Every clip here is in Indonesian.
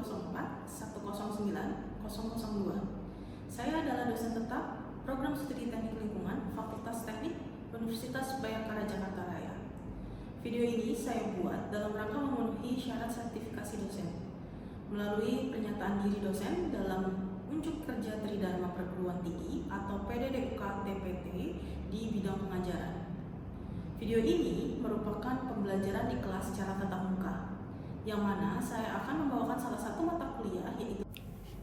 104 109 002. Saya adalah dosen tetap Program Studi Teknik Lingkungan Fakultas Teknik Universitas Bayangkara Jakarta Raya. Video ini saya buat dalam rangka memenuhi syarat sertifikasi dosen melalui pernyataan diri dosen dalam unjuk kerja Tridharma Perguruan Tinggi atau PDDUK TPT di bidang pengajaran. Video ini merupakan pembelajaran di kelas secara tatap muka, yang mana saya akan membawakan salah satu mata kuliah yaitu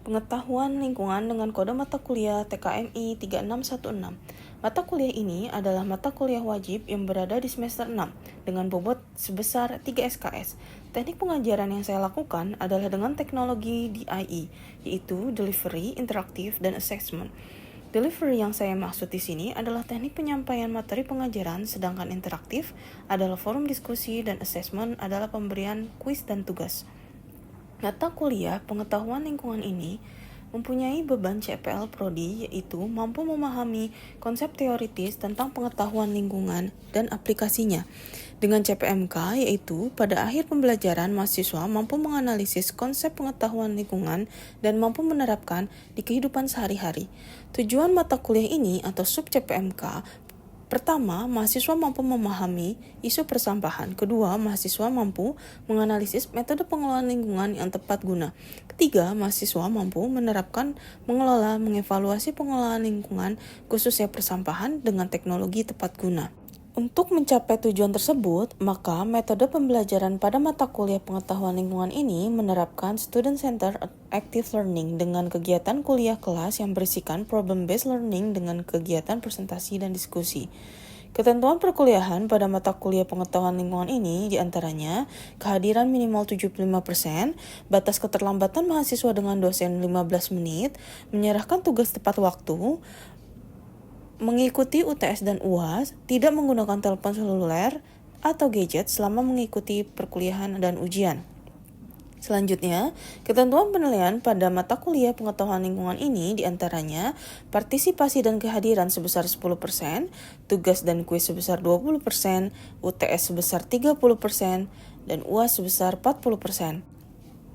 Pengetahuan Lingkungan dengan kode mata kuliah TKMI 3616. Mata kuliah ini adalah mata kuliah wajib yang berada di semester 6 dengan bobot sebesar 3 SKS. Teknik pengajaran yang saya lakukan adalah dengan teknologi DIE, yaitu Delivery, Interactive, dan Assessment. Delivery yang saya maksud di sini adalah teknik penyampaian materi pengajaran, sedangkan interaktif adalah forum diskusi dan assessment adalah pemberian kuis dan tugas. Mata kuliah pengetahuan lingkungan ini mempunyai beban CPL Prodi, yaitu mampu memahami konsep teoritis tentang pengetahuan lingkungan dan aplikasinya. Dengan CPMK, yaitu pada akhir pembelajaran mahasiswa mampu menganalisis konsep pengetahuan lingkungan dan mampu menerapkan di kehidupan sehari-hari. Tujuan mata kuliah ini atau sub CPMK: pertama, mahasiswa mampu memahami isu persampahan. Kedua, mahasiswa mampu menganalisis metode pengelolaan lingkungan yang tepat guna. Ketiga, mahasiswa mampu menerapkan, mengelola, mengevaluasi pengelolaan lingkungan, khususnya persampahan dengan teknologi tepat guna. Untuk mencapai tujuan tersebut, maka metode pembelajaran pada mata kuliah pengetahuan lingkungan ini menerapkan student-centered active learning dengan kegiatan kuliah kelas yang berisikan problem-based learning dengan kegiatan presentasi dan diskusi. Ketentuan perkuliahan pada mata kuliah pengetahuan lingkungan ini diantaranya kehadiran minimal 75%, batas keterlambatan mahasiswa dengan dosen 15 menit, menyerahkan tugas tepat waktu, mengikuti UTS dan UAS, tidak menggunakan telepon seluler atau gadget selama mengikuti perkuliahan dan ujian. Selanjutnya, ketentuan penilaian pada mata kuliah pengetahuan lingkungan ini diantaranya partisipasi dan kehadiran sebesar 10%, tugas dan kuis sebesar 20%, UTS sebesar 30%, dan UAS sebesar 40%.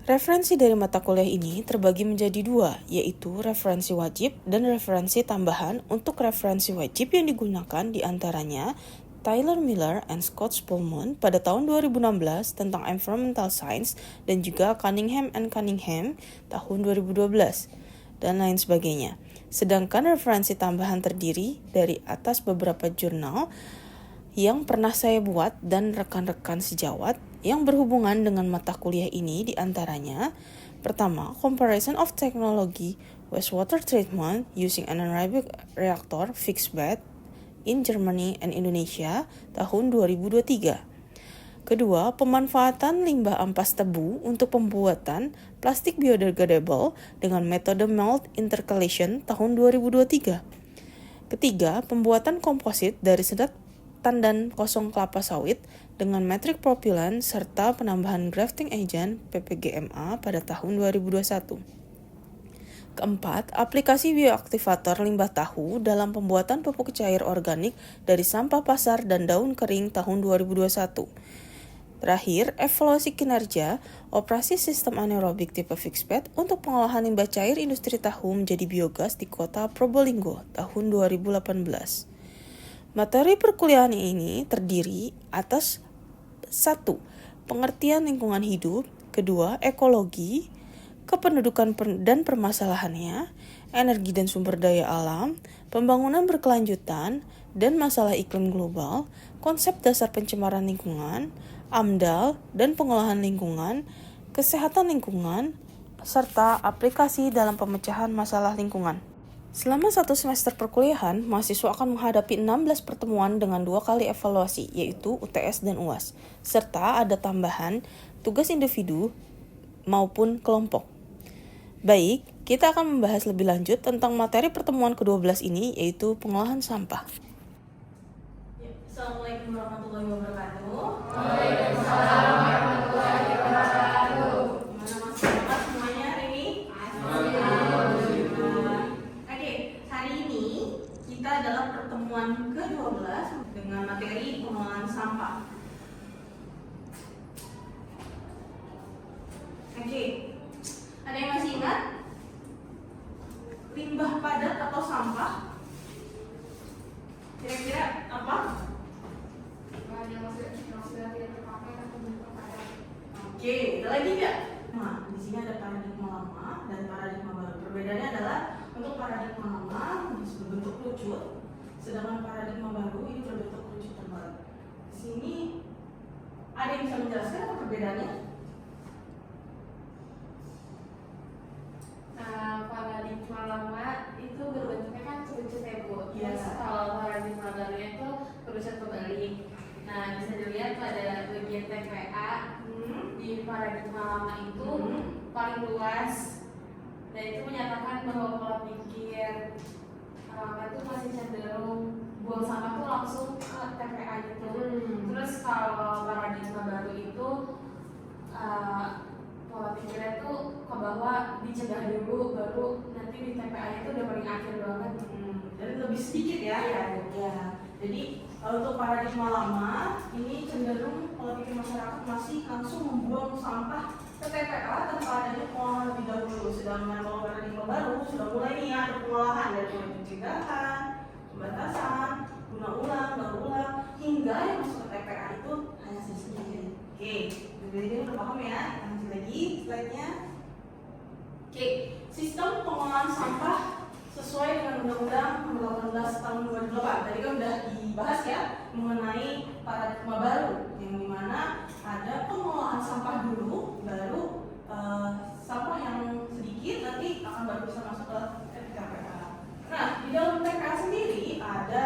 Referensi dari mata kuliah ini terbagi menjadi dua, yaitu referensi wajib dan referensi tambahan. Untuk referensi wajib yang digunakan diantaranya Tyler Miller and Scott Spellman pada tahun 2016 tentang Environmental Science dan juga Cunningham and Cunningham tahun 2012 dan lain sebagainya. Sedangkan referensi tambahan terdiri dari atas beberapa jurnal yang pernah saya buat dan rekan-rekan sejawat yang berhubungan dengan mata kuliah ini diantaranya: pertama, Comparison of Technology Wastewater Treatment Using Anaerobic Reactor Fixed Bed in Germany and Indonesia tahun 2023. Kedua, pemanfaatan limbah ampas tebu untuk pembuatan plastik biodegradable dengan metode melt intercalation tahun 2023. Ketiga, pembuatan komposit dari sedat tandan kosong kelapa sawit dengan metrik propilen serta penambahan grafting agent PPGMA pada tahun 2021. Keempat, aplikasi bioaktivator limbah tahu dalam pembuatan pupuk cair organik dari sampah pasar dan daun kering tahun 2021. Terakhir, evaluasi kinerja operasi sistem anaerobik tipe fixed bed untuk pengolahan limbah cair industri tahu menjadi biogas di kota Probolinggo tahun 2018. Materi perkuliahan ini terdiri atas 1. Pengertian lingkungan hidup, kedua, ekologi, kependudukan dan permasalahannya, energi dan sumber daya alam, pembangunan berkelanjutan, dan masalah iklim global, konsep dasar pencemaran lingkungan, AMDAL dan pengolahan lingkungan, kesehatan lingkungan, serta aplikasi dalam pemecahan masalah lingkungan. Selama 1 semester perkuliahan, mahasiswa akan menghadapi 16 pertemuan dengan 2 kali evaluasi, yaitu UTS dan UAS, serta ada tambahan tugas individu maupun kelompok. Baik, kita akan membahas lebih lanjut tentang materi pertemuan ke-12 ini, yaitu pengolahan sampah. Assalamualaikum warahmatullahi wabarakatuh. Waalaikumsalam warahmatullahi wabarakatuh. Gimana Mas? Semangat semuanya hari ini? Oke, hari ini kita dalam pertemuan ke-12 dengan materi pengolahan sampah. Oke, limbah padat atau sampah? Kira-kira apa? Yang sudah tidak terpakai atau bentuk padat. Oke, ada lagi nggak? Nah, di sini ada paradigma lama dan paradigma baru. Perbedaannya adalah untuk paradigma lama ini berbentuk kerucut, sedangkan paradigma baru ini berbentuk kerucut terbalik. Di sini ada yang bisa menjelaskan apa perbedaannya? Paradigma lama itu berbentuknya kan kerucut ya Bu. Iya. Terus kalau paradigma baru itu kerucut kebalik. Nah, bisa dilihat pada bagian TPA di paradigma lama itu paling luas, dan itu menyatakan bahwa pola pikir orang itu masih cenderung buang sampah tuh langsung ke TPA gitu. Terus kalau paradigma baru itu pola pikirnya tuh ke bawah, dicegah dulu, baru nanti di TPA itu udah paling akhir banget. Jadi lebih sedikit ya. Ya. Jadi untuk paradigma lama ini cenderung pola pikir masyarakat masih langsung membuang sampah ke TPA tanpa adanya pengolahan lebih dahulu. Sedangkan kalau paradigma baru sudah mulai nih ada pengolahan dari mulai pencegahan, pembatasan, guna ulang, daur ulang, hingga yang masuk ke TPA itu hanya sedikit. Oke, jadi ini udah paham ya? Lanjut lagi slide-nya. Oke, sistem pengolahan sampah sesuai dengan Undang-Undang Nomor 18 Tahun 2008. Tadi kan udah dibahas ya mengenai paradigma baru, yang dimana ada pengolahan sampah dulu, baru sampah yang sedikit nanti akan baru bisa masuk ke TPA. Nah, di dalam TPA sendiri ada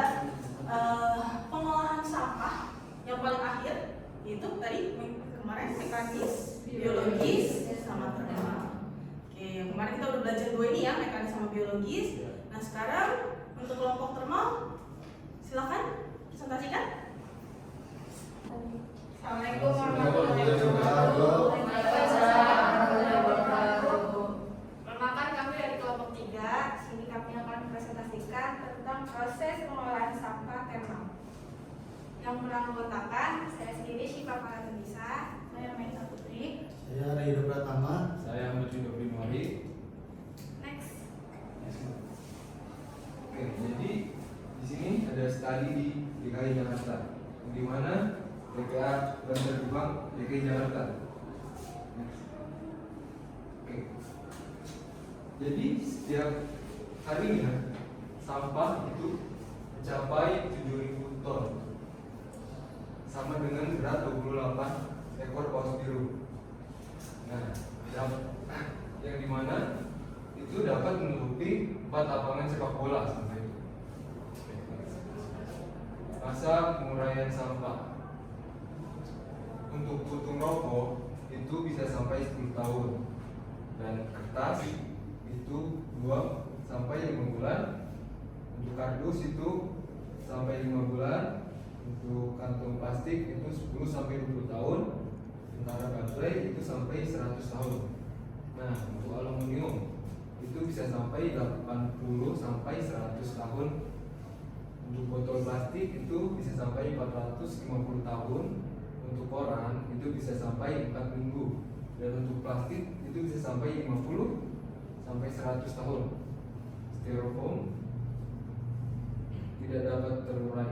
pengolahan sampah yang paling akhir, itu tadi kemarin mekanis, biologis, sama termal. Oke, yang kemarin kita udah belajar dua ini ya, mekanis sama biologis. Nah sekarang untuk kelompok termal, silakan presentasikan. Assalamualaikum warahmatullahi wabarakatuh. Perkenalkan, kami dari kelompok 3. Sini kami akan presentasikan tentang proses pengolahan sampah termal. Yang beranggotakan saya sendiri Syifa Faratunisa, saya Maisa Putri. Saya Ridho Pratama. Saya Ahmad Judobri Muari. Next. Oke, jadi di sini ada studi di DKI Jakarta, di mana DKA Bantar Gebang DKI Jakarta. Oke. Jadi setiap harinya sampah itu mencapai 7.000 ton, sama dengan berat 28 ekor paus biru. Nah, yang dimana itu dapat menutupi 4 lapangan sepak bola sampai itu. Masa penguraian sampah untuk puntung rokok itu bisa sampai 10 tahun, dan kertas itu 2 sampai 5 bulan, untuk kardus itu sampai 5 bulan, untuk kantong plastik itu 10 sampai 20 tahun, sementara baterai itu sampai 100 tahun. Nah, untuk aluminium itu bisa sampai 80 sampai 100 tahun. Untuk botol plastik itu bisa sampai 450 tahun. Untuk koran itu bisa sampai 4 minggu. Dan untuk plastik itu bisa sampai 50 sampai 100 tahun. Styrofoam tidak dapat terurai.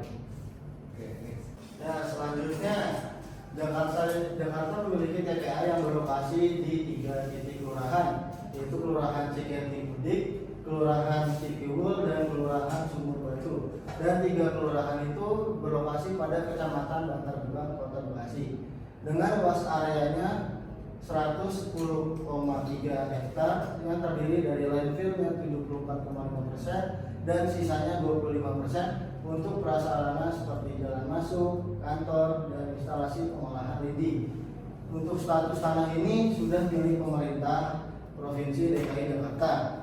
Oke, next. Nah, selanjutnya Jakarta memiliki TPA yang berlokasi di 3 titik kelurahan, yaitu Kelurahan Ciketing Budik, Kelurahan Cikiwul, dan Kelurahan Sumur Batu. Dan 3 kelurahan itu berlokasi pada Kecamatan Bantar Gebang, Kota Bekasi, dengan luas areanya 110,3 hektar yang terdiri dari landfill yang 74,5% dan sisanya 25% untuk prasarana seperti jalan masuk, kantor, dan instalasi pengolahan lidi. Untuk status tanah ini sudah milik pemerintah Provinsi DKI Jakarta.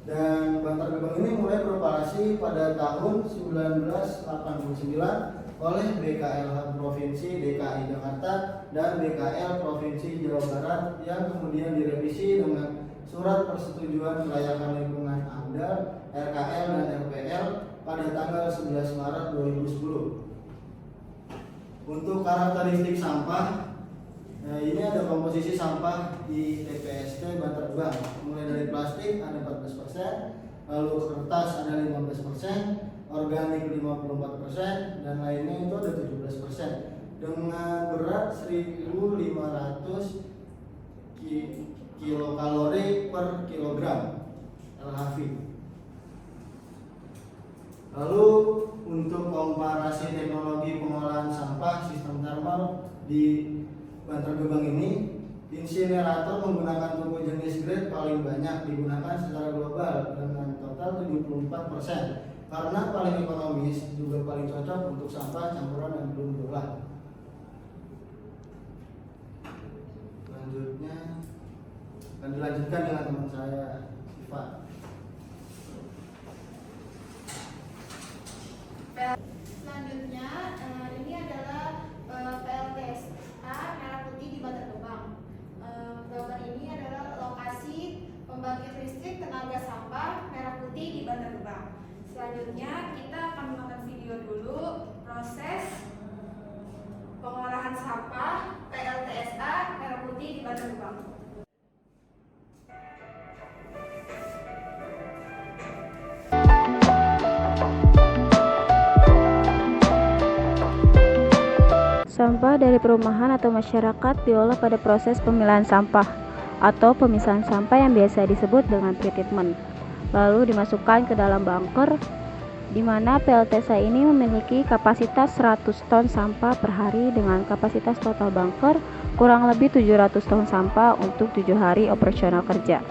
Dan Bantar Gebang ini mulai beroperasi pada tahun 1989 oleh BKLH Provinsi DKI Jakarta dan BKL Provinsi Jawa Barat, yang kemudian direvisi dengan Surat Persetujuan Kelayakan Lingkungan AMDAL, RKL, dan RPL pada tanggal 11 Maret 2010. Untuk karakteristik sampah, ini ada komposisi sampah di TPST Bantar Gebang. Mulai dari plastik ada 14%, lalu kertas ada 15%, organik 54%, dan lainnya itu ada 17%. Dengan berat 1.500 kilokalori per kilogram LHV. Lalu untuk komparasi teknologi pengolahan sampah sistem thermal di Bantar Gebang ini, insinerator menggunakan pupuk jenis grade paling banyak digunakan secara global dengan total 74%, karena paling ekonomis juga paling cocok untuk sampah campuran yang belum diolah. Selanjutnya akan dilanjutkan dengan teman saya, Siva. Selanjutnya, ini adalah PLTSA merah putih di Bantar Gebang. Gambar ini adalah lokasi pembangkit listrik tenaga sampah merah putih di Bantar Gebang. Selanjutnya kita akan menonton video dulu proses pengolahan sampah PLTSA merah putih di Bantar Gebang. Sampah dari perumahan atau masyarakat diolah pada proses pemilahan sampah atau pemisahan sampah yang biasa disebut dengan pretreatment, lalu dimasukkan ke dalam bunker, di mana PLTSA ini memiliki kapasitas 100 ton sampah per hari dengan kapasitas total bunker kurang lebih 700 ton sampah untuk 7 hari operasional kerja.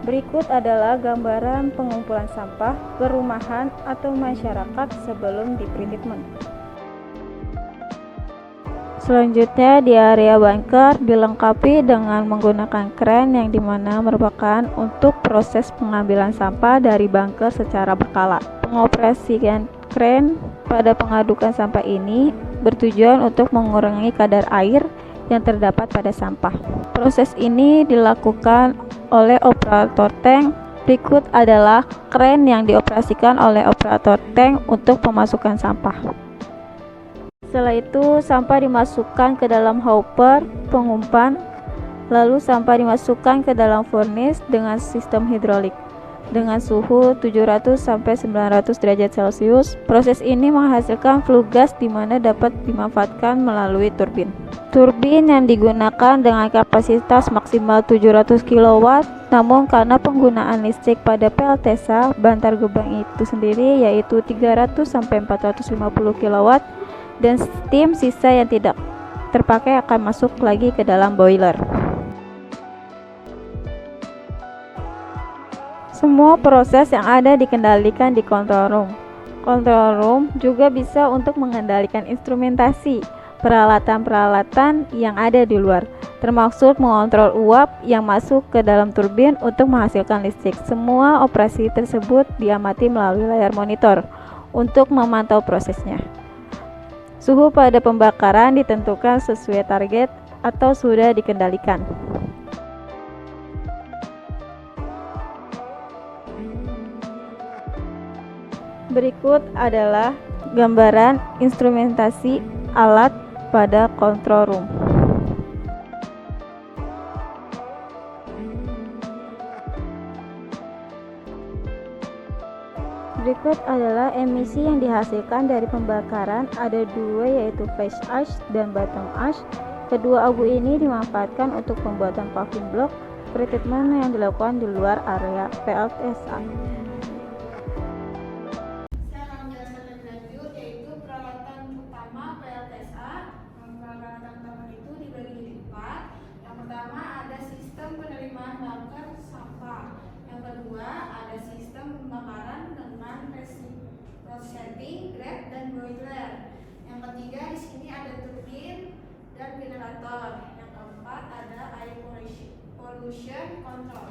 Berikut adalah gambaran pengumpulan sampah perumahan atau masyarakat sebelum di pretreatment. Selanjutnya di area bunker dilengkapi dengan menggunakan kren yang dimana merupakan untuk proses pengambilan sampah dari bunker secara berkala. Pengoperasian kren pada pengadukan sampah ini bertujuan untuk mengurangi kadar air yang terdapat pada sampah. Proses ini dilakukan oleh operator tank. Berikut adalah kren yang dioperasikan oleh operator tank untuk pemasukan sampah. Setelah itu sampah dimasukkan ke dalam hopper pengumpan, lalu sampah dimasukkan ke dalam furnace dengan sistem hidrolik dengan suhu 700 sampai 900 derajat Celcius. Proses ini menghasilkan flue gas di mana dapat dimanfaatkan melalui turbin. Turbin yang digunakan dengan kapasitas maksimal 700 kW, namun karena penggunaan listrik pada PLTSA Bantar Gebang itu sendiri yaitu 300 sampai 450 kW, dan steam sisa yang tidak terpakai akan masuk lagi ke dalam boiler. Semua proses yang ada dikendalikan di control room. Control room juga bisa untuk mengendalikan instrumentasi, peralatan-peralatan yang ada di luar, termasuk mengontrol uap yang masuk ke dalam turbin untuk menghasilkan listrik. Semua operasi tersebut diamati melalui layar monitor untuk memantau prosesnya. Suhu pada pembakaran ditentukan sesuai target atau sudah dikendalikan. Berikut adalah gambaran instrumentasi alat pada control room. Berikut adalah emisi yang dihasilkan dari pembakaran, ada dua yaitu face ash dan bottom ash. Kedua abu ini dimanfaatkan untuk pembuatan paving block pretreatment yang dilakukan di luar area PLTSA. Saya akan menjelaskan lebih lanjut yaitu peralatan utama PLTSA. Peralatan utama itu dibagi jadi 4. Yang pertama ada sistem penerimaan bunker sampah. Yang kedua ada sistem pembakaran dengan reciprocating grate dan boiler. Yang ketiga di sini ada turbin dan generator. Yang keempat ada air pollution control.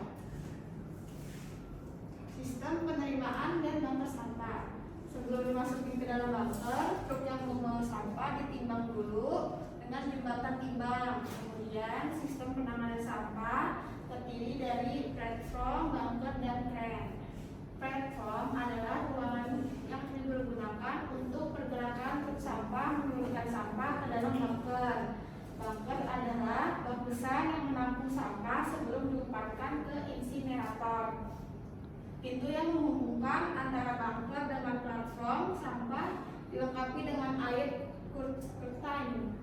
Sistem penerimaan dan bunker sampah. Sebelum dimasukin ke dalam bunker, truk yang membawa sampah ditimbang dulu dengan jembatan timbang. Kemudian sistem penanganan sampah terdiri dari platform, bunker, dan kren. platform adalah ruangan yang dipergunakan untuk pergerakan truk sampah menurunkan sampah ke dalam bunker. Bunker adalah bak besar yang menampung sampah sebelum dilemparkan ke insinerator. Pintu yang menghubungkan antara bunker dengan platform sampah dilengkapi dengan air curtain,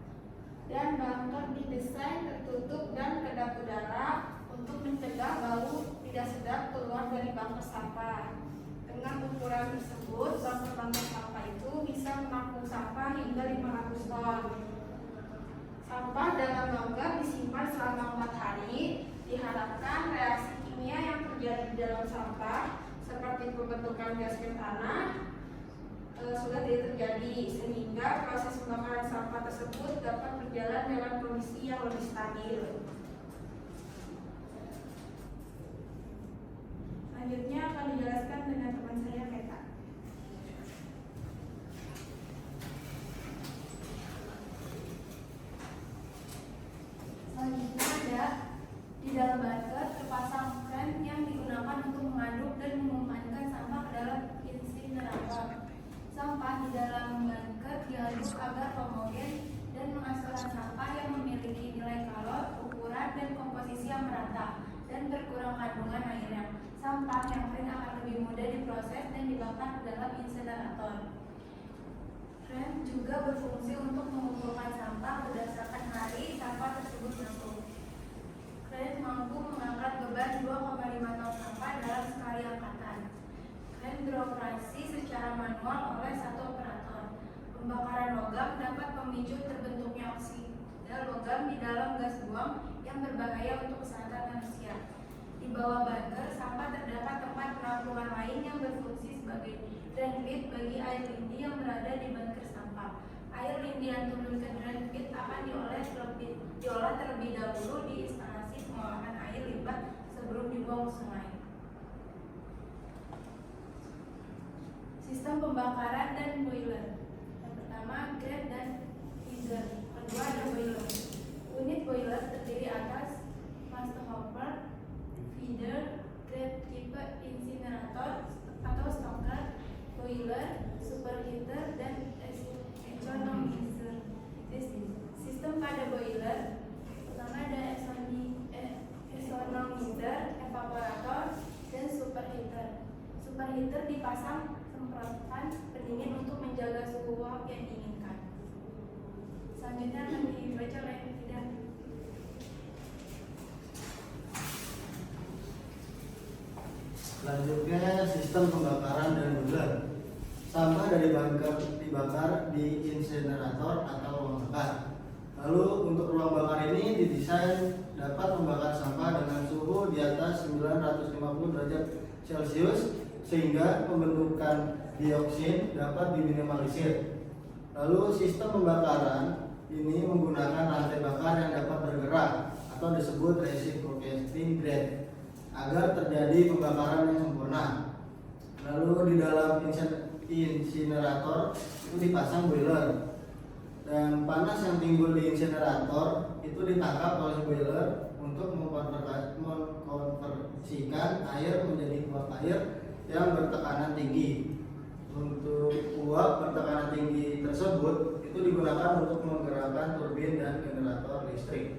dan bunker didesain tertutup dan kedap udara untuk mencegah bau tidak sedap keluar dari bunker sampah. Dengan ukuran tersebut, bunker sampah itu bisa menampung sampah hingga 500 ton. Sampah dalam bunker disimpan selama 4 hari. Diharapkan reaksi kimia yang terjadi di dalam sampah seperti pembentukan gas metana sudah tidak terjadi, sehingga proses pembakaran sampah tersebut dapat berjalan dalam kondisi yang lebih stabil. Selanjutnya akan dijelaskan dengan teman saya Meta. Selanjutnya ada di dalam bunker terpasang kran yang digunakan untuk mengaduk dan mengemankan sampah ke dalam insinerator. Sampah di dalam bunker diaduk agar homogen dan menghasilkan sampah yang memiliki nilai kalor, ukuran, dan komposisi yang merata dan berkurang kandungan airnya. Sampah yang kering akan lebih mudah diproses dan dibakar ke dalam insinerator. Kran juga berfungsi untuk mengumpulkan sampah berdasarkan hari sampah tersebut masuk. Kran mampu mengangkat beban 2,5 ton sampah dalam sekali angkatan. Kran beroperasi secara manual oleh satu operator. Pembakaran logam dapat memicu terbentuknya oksida logam di dalam gas buang yang berbahaya untuk kesehatan manusia. Di bawah bunker, sampah terdapat tempat penampungan lain yang berfungsi sebagai drain pit bagi air lindi yang berada di bunker sampah. Air lindi yang turun ke drain pit akan diolah terlebih dahulu di instalasi pengolahan air limbah sebelum dibuang ke sungai. Sistem pembakaran dan boiler. Yang pertama, grate dan feeder. Kedua ada boiler. Unit boiler terdiri atas master hopper, feeder, grate tipe insinerator atau stoker, boiler, superheater, dan economizer. Sistem pada boiler pertama ada economizer, evaporator, dan superheater. Superheater dipasang semprotan pendingin untuk menjaga suhu uap yang diinginkan. Selanjutnya akan dibaca oleh Fidan. Selanjutnya sistem pembakaran dan boiler. Sampah dari bunker dibakar di insinerator atau ruang bakar. Lalu untuk ruang bakar ini didesain dapat membakar sampah dengan suhu di atas 950 derajat Celcius sehingga pembentukan dioksin dapat diminimalisir. Lalu sistem pembakaran ini menggunakan rantai bakar yang dapat bergerak atau disebut reciprocating grate agar terjadi pembakaran yang sempurna. Lalu di dalam insinerator itu dipasang boiler, dan panas yang timbul di insinerator itu ditangkap oleh boiler untuk mengkonversikan air menjadi uap air yang bertekanan tinggi. Untuk uap bertekanan tinggi tersebut itu digunakan untuk menggerakkan turbin dan generator listrik.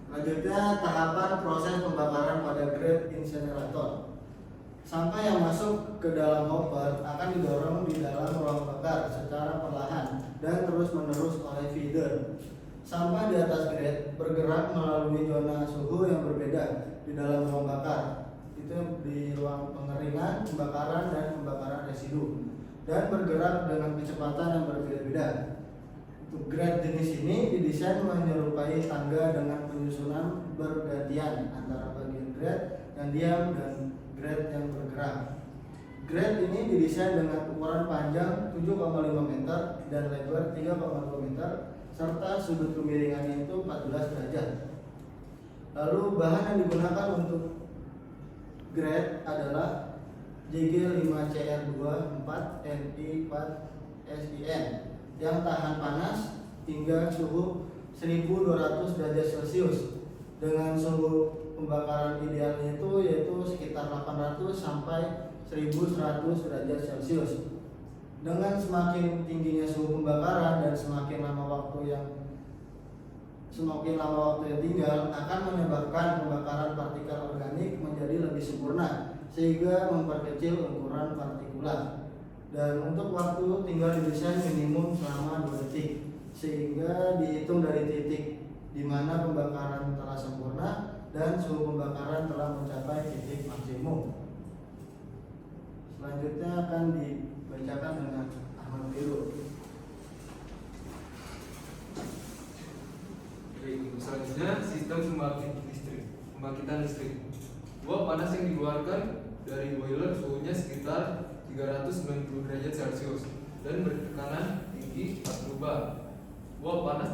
Selanjutnya tahapan proses pembakaran pada grate insinerator. Sampah yang masuk ke dalam hopper akan didorong di dalam ruang bakar secara perlahan dan terus-menerus oleh feeder. Sampah di atas grate bergerak melalui zona suhu yang berbeda di dalam ruang bakar. Itu di ruang pengeringan, pembakaran, dan pembakaran residu, dan bergerak dengan kecepatan yang berbeda-beda. Untuk grate jenis ini didesain menyerupai tangga dengan penyusunan bergantian antara bagian grate yang diam dan grate yang bergerak. Grate ini didesain dengan ukuran panjang 7,5 meter dan lebar 3,2 meter serta sudut kemiringannya itu 14 derajat. Lalu bahan yang digunakan untuk grate adalah JG5CR2 4NI4SIN yang tahan panas hingga suhu 1200 derajat Celcius dengan suhu pembakaran idealnya itu yaitu sekitar 800 sampai 1100 derajat Celcius. Dengan semakin tingginya suhu pembakaran dan semakin lama waktu yang tinggal akan menyebabkan pembakaran partikel organik menjadi lebih sempurna sehingga memperkecil ukuran partikulat. Dan untuk waktu tinggal didesain minimum selama 2 detik sehingga dihitung dari titik di mana pembakaran telah sempurna dan suhu pembakaran telah mencapai titik maksimum. Selanjutnya akan dibacakan dengan Ahmad Biru. Selanjutnya sistem pembangkitan listrik. Uap panas yang dikeluarkan dari boiler suhunya sekitar 390 derajat Celcius dan bertekanan tinggi tak berubah. Uap panas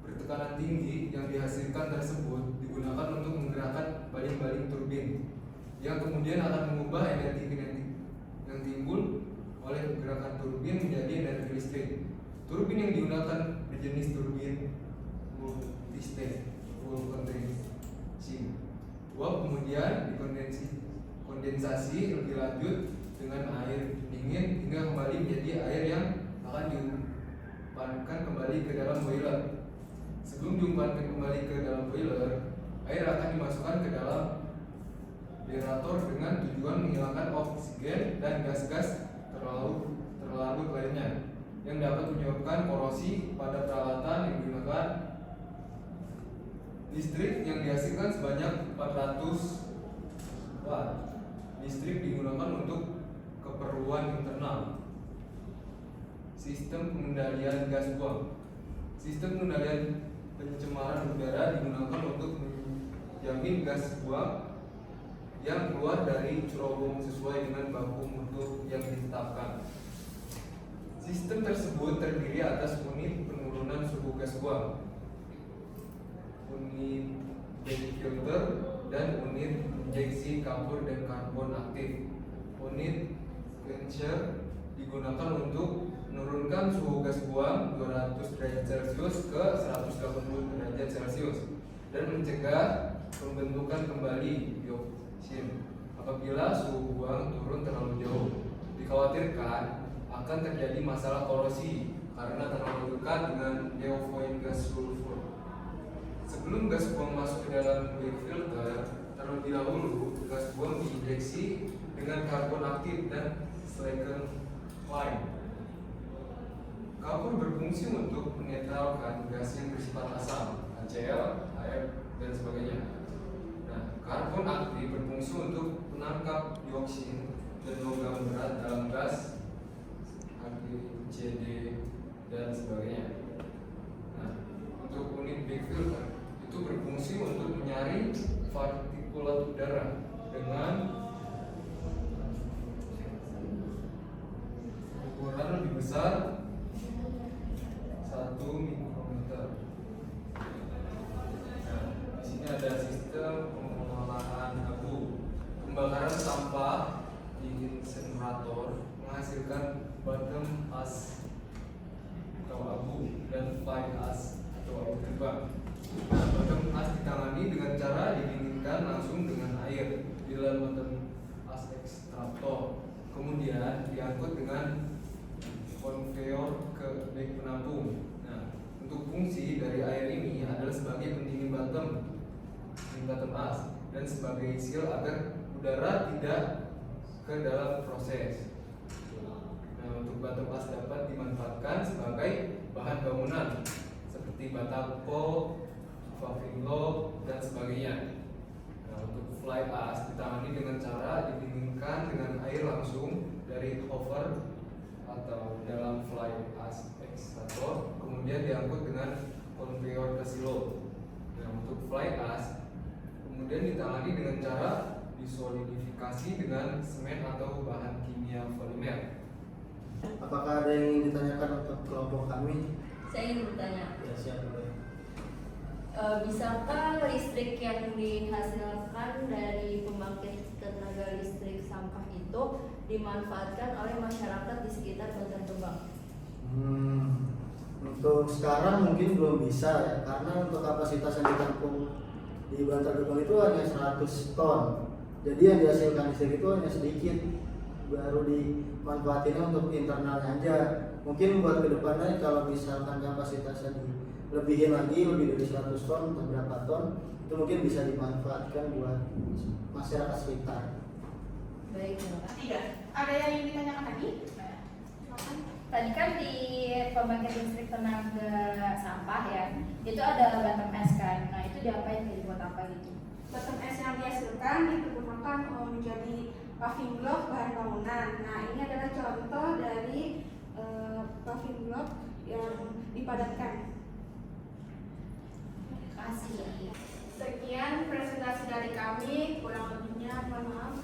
bertekanan tinggi yang dihasilkan tersebut digunakan untuk menggerakkan baling-baling turbin yang kemudian akan mengubah energi kinetik yang timbul oleh gerakan turbin menjadi energi listrik. Turbin yang digunakan berjenis turbin multistage full condensing. Uap kemudian dikondensasi lebih lanjut dengan air dingin hingga kembali menjadi air yang akan diumpankan kembali ke dalam boiler. Sebelum diumpankan kembali ke dalam boiler, air akan dimasukkan ke dalam aerator dengan tujuan menghilangkan oksigen dan gas-gas terlarut lainnya yang dapat menyebabkan korosi pada peralatan yang digunakan. Listrik yang dihasilkan sebanyak 400 watt. Listrik digunakan untuk keperluan internal. Sistem pengendalian gas buang. Sistem pengendalian pencemaran udara digunakan untuk menjamin gas buang yang keluar dari cerobong sesuai dengan baku mutu yang ditetapkan. Sistem tersebut terdiri atas unit penurunan suhu gas buang, unit body filter, dan unit injeksi kapur dan karbon aktif. Unit quencher digunakan untuk menurunkan suhu gas buang 200 derajat Celcius ke 180 derajat Celcius dan mencegah pembentukan kembali dioksin apabila suhu buang turun terlalu jauh. Dikhawatirkan akan terjadi masalah korosi karena terlalu dekat dengan neofoil gas sulfur. Sebelum gas buang masuk ke dalam bag filter, terlebih dahulu gas buang diinjeksi dengan karbon aktif dan silicon line. Kapur berfungsi untuk menetralkan gas yang bersifat asam, HCl, air, dan sebagainya. Nah, karbon aktif berfungsi untuk menangkap dioksin dan logam berat dalam gas, HCD, dan sebagainya. Nah, untuk unit bag filter itu berfungsi untuk menyaring partikulat udara dengan ukuran lebih besar 1 mikrometer. Nah, di sini ada sistem pengolahan abu. Pembakaran sampah di insinerator menghasilkan bottom ash atau abu dan fly ash atau abu terbang. Nah, bottom ash ditangani dengan cara didinginkan langsung dengan air di dalam bottom ash extractor, kemudian diangkut dengan konveyor ke bag penampung. Nah, untuk fungsi dari air ini adalah sebagai pendingin bottom ash dan sebagai seal agar udara tidak ke dalam proses. Nah, untuk bottom ash dapat dimanfaatkan sebagai bahan bangunan seperti batako, paving block, dan sebagainya. Nah, untuk fly ash ditangani dengan cara didinginkan dengan air langsung dari hopper atau dalam fly ash extractor, kemudian diangkut dengan konveyor ke silo. Nah, untuk fly ash kemudian ditangani dengan cara disolidifikasi dengan semen atau bahan kimia polimer. Apakah ada yang ingin ditanyakan untuk kelompok kami? Saya ingin bertanya, Ya, siap. bisakah listrik yang dihasilkan dari pembangkit tenaga listrik sampah itu dimanfaatkan oleh masyarakat di sekitar Bantar Gebang? Untuk sekarang mungkin belum bisa ya, karena untuk kapasitas yang ditampung di Di Bantar Gebang itu hanya 100 ton. Jadi yang dihasilkan listrik itu hanya sedikit, baru dimanfaatinnya untuk internalnya aja. Mungkin buat kedepannya kalau misalkan kapasitasnya dilebihin lagi, lebih dari 100 ton atau berapa ton, itu mungkin bisa dimanfaatkan buat masyarakat sekitar. Baik, terima kasih. Tiga. Ada yang ingin ditanyakan lagi? Tadi kan di pembangkit listrik tenaga sampah ya, itu ada bottom es kan. Nah itu diapain, dibuat apa gitu? Bottom es yang dihasilkan digunakan menjadi paving block bahan bangunan. Nah ini adalah contoh dari paving block yang dipadatkan. Kasih. Sekian presentasi dari kami, kurang lebihnya mohon maaf.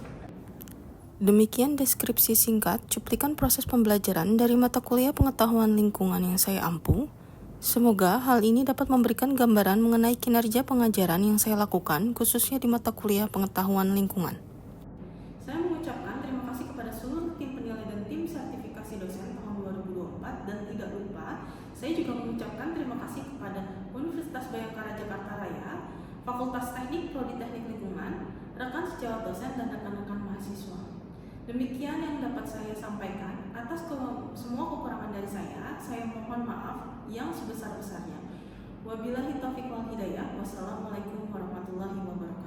Demikian deskripsi singkat cuplikan proses pembelajaran dari mata kuliah pengetahuan lingkungan yang saya ampu. Semoga hal ini dapat memberikan gambaran mengenai kinerja pengajaran yang saya lakukan, khususnya di mata kuliah pengetahuan lingkungan. Saya mengucapkan terima kasih kepada seluruh tim penilai dan tim sertifikasi dosen tahun 2024, dan tidak lupa saya juga mengucapkan terima kasih kepada Universitas Bhayangkara Jakarta Raya, Fakultas Teknik Prodi Teknik Lingkungan, rekan sejawat dosen dan rekan-rekan mahasiswa. Demikian yang dapat saya sampaikan. Atas semua kekurangan dari saya mohon maaf yang sebesar-besarnya. Wabillahi taufiq wal hidayah. Wassalamualaikum warahmatullahi wabarakatuh.